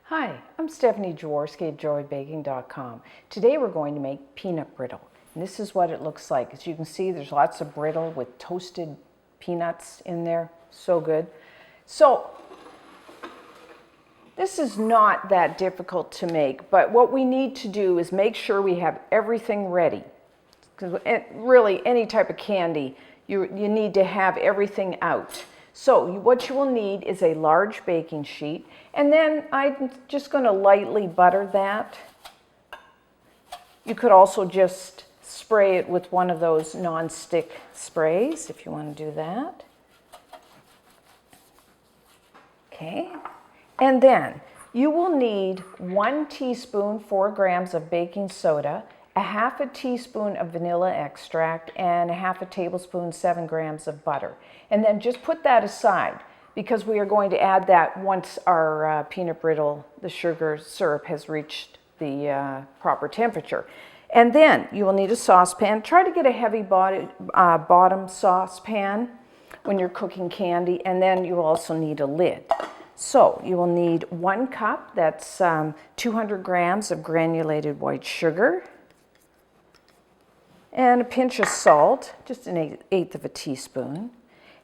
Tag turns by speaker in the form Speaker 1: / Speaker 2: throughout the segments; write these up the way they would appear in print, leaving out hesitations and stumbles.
Speaker 1: Hi, I'm Stephanie Jaworski at joybaking.com. Today we're going to make peanut brittle. And this is what it looks like. As you can see, there's lots of brittle with toasted peanuts in there. So good. So this is not that difficult to make, but what we need to do is make sure we have everything ready. Because really, any type of candy, you need to have everything out. So what you will need is a large baking sheet, and then I'm just going to lightly butter that. You could also just spray it with one of those non-stick sprays if you want to do that. Okay, and then you will need 1 teaspoon, 4 grams of baking soda, a half a teaspoon of vanilla extract, and a half a tablespoon, 7 grams of butter. And then just put that aside because we are going to add that once our peanut brittle, the sugar syrup, has reached the proper temperature. And then you will need a saucepan. Try to get a heavy bottom saucepan when you're cooking candy, and then you will also need a lid. So you will need 1 cup, that's 200 grams of granulated white sugar, and a pinch of salt, just an eighth of a teaspoon.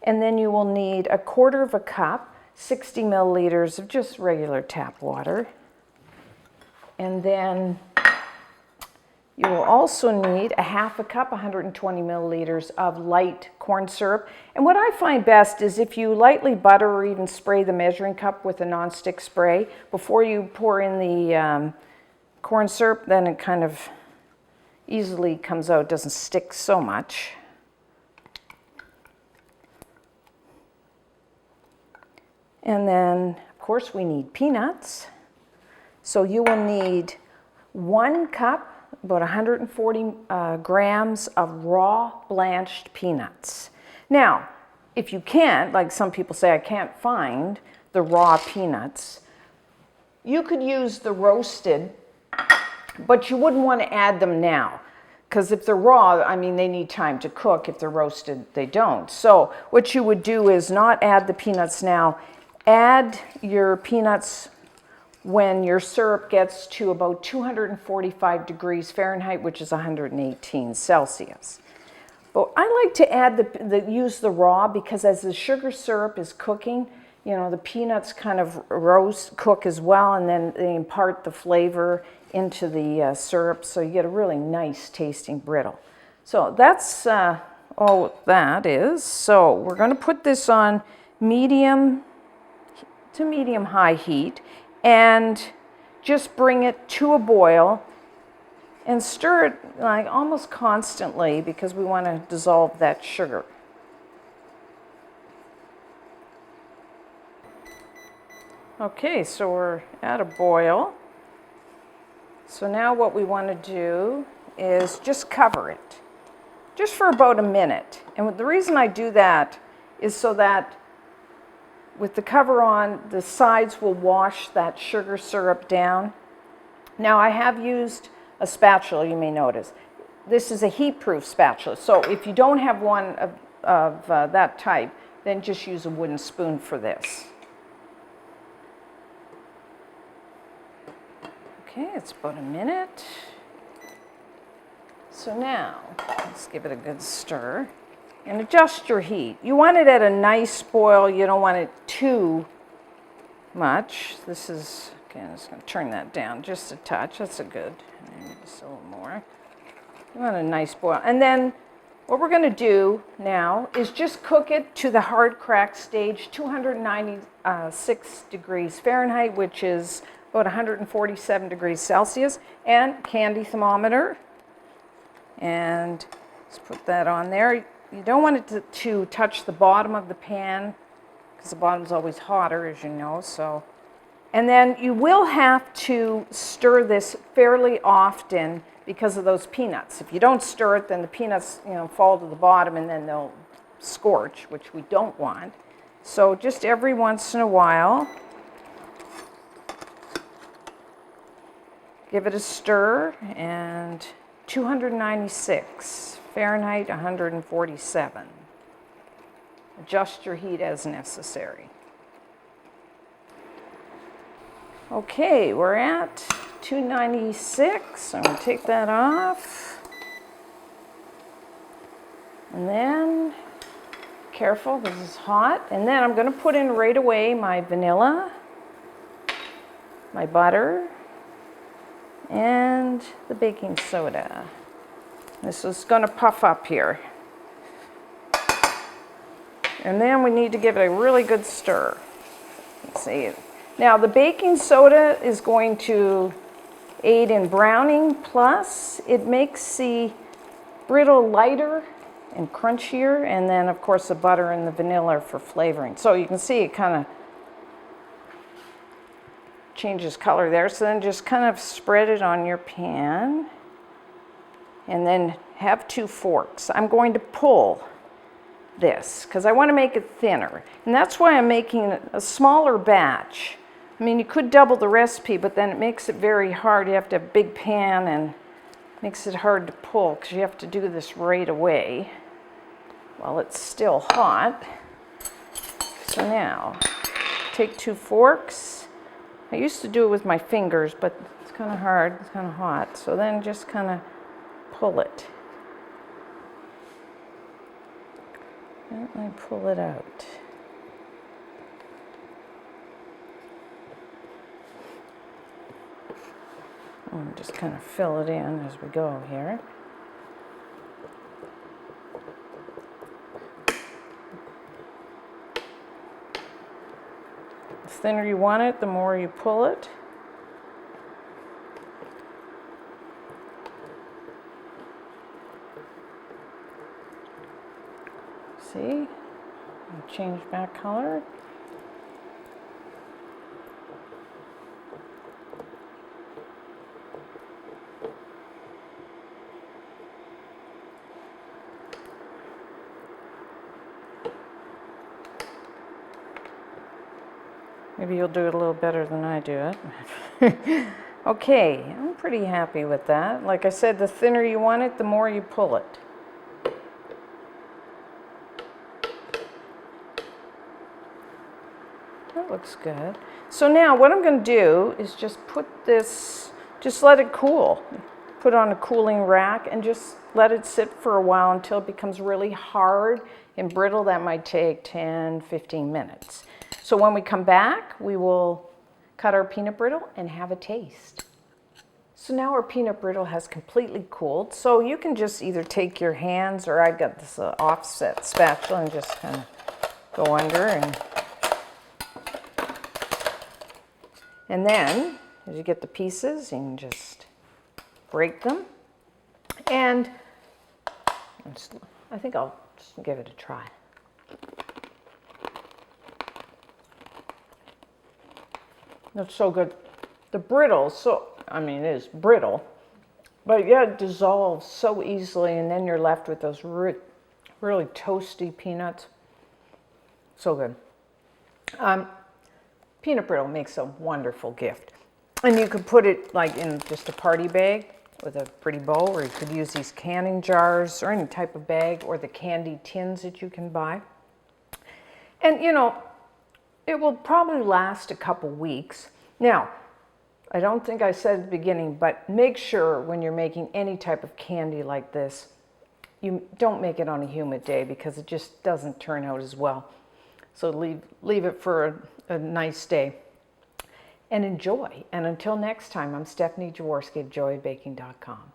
Speaker 1: And then you will need 1/4 cup, 60 milliliters of just regular tap water. And then you will also need a half a cup, 120 milliliters of light corn syrup. And what I find best is if you lightly butter or even spray the measuring cup with a nonstick spray before you pour in the corn syrup, then it kind of easily comes out, doesn't stick so much. And then, of course, we need peanuts. So you will need 1 cup, about 140 grams of raw blanched peanuts. Now, if you can't, like some people say, I can't find the raw peanuts, you could use the roasted, but you wouldn't want to add them now. Because if they're raw, I mean, they need time to cook. If they're roasted, they don't. So what you would do is not add the peanuts now. Add your peanuts when your syrup gets to about 245 degrees Fahrenheit, which is 118 Celsius. But I like to add use the raw because as the sugar syrup is cooking, you know, the peanuts kind of cook as well, and then they impart the flavor into the syrup, so you get a really nice tasting brittle. So that's all that is. So we're going to put this on medium to medium-high heat and just bring it to a boil and stir it like almost constantly because we want to dissolve that sugar. Okay, so we're at a boil. So now what we want to do is just cover it, just for about a minute. And the reason I do that is so that with the cover on, the sides will wash that sugar syrup down. Now I have used a spatula, you may notice. This is a heat-proof spatula, so if you don't have one of that type, then just use a wooden spoon for this. Okay, it's about a minute. So now, let's give it a good stir and adjust your heat. You want it at a nice boil. You don't want it too much. This is, okay, I'm just going to turn that down just a touch. That's a good, maybe just a little more. You want a nice boil. And then what we're going to do now is just cook it to the hard crack stage, 296 degrees Fahrenheit, which is about 147 degrees Celsius, and candy thermometer. And let's put that on there. You don't want it to touch the bottom of the pan because the bottom's always hotter, as you know. So, and then you will have to stir this fairly often because of those peanuts. If you don't stir it, then the peanuts, you know, fall to the bottom and then they'll scorch, which we don't want. So just every once in a while, give it a stir. And 296 Fahrenheit 147. Adjust your heat as necessary. Okay, we're at 296. I'm going to take that off. And then, careful, this is hot. And then I'm going to put in right away my vanilla, my butter, and the baking soda. This is going to puff up here. And then we need to give it a really good stir. Let's see. Now the baking soda is going to aid in browning, plus it makes the brittle lighter and crunchier, and then of course the butter and the vanilla for flavoring. So you can see it kind of changes color there. So then just kind of spread it on your pan and then have 2 forks. I'm going to pull this because I want to make it thinner, and that's why I'm making a smaller batch. I mean, you could double the recipe, but then it makes it very hard. You have to have a big pan and makes it hard to pull because you have to do this right away while it's still hot. So now, take 2 forks. I used to do it with my fingers, but it's kind of hard, it's kind of hot. So then just kind of pull it. And I pull it out. And just kind of fill it in as we go here. The thinner you want it, the more you pull it. See? Change back color. Maybe you'll do it a little better than I do it. Okay, I'm pretty happy with that. Like I said, the thinner you want it, the more you pull it. That looks good. So now what I'm going to do is just put this, just let it cool. Put it on a cooling rack and just let it sit for a while until it becomes really hard and brittle. That might take 10-15 minutes. So when we come back, we will cut our peanut brittle and have a taste. So now our peanut brittle has completely cooled. So you can just either take your hands, or I've got this offset spatula, and just kind of go under, and then as you get the pieces, you can just break them. And I think I'll just give it a try. That's so good. The brittle, it is brittle, but yeah, it dissolves so easily, and then you're left with those really toasty peanuts. So good. Peanut brittle makes a wonderful gift. And you could put it like in just a party bag with a pretty bow, or you could use these canning jars or any type of bag, or the candy tins that you can buy. And you know, it will probably last a couple weeks. Now, I don't think I said at the beginning, but make sure when you're making any type of candy like this, you don't make it on a humid day because it just doesn't turn out as well. So leave it for a nice day and enjoy. And until next time, I'm Stephanie Jaworski at joybaking.com.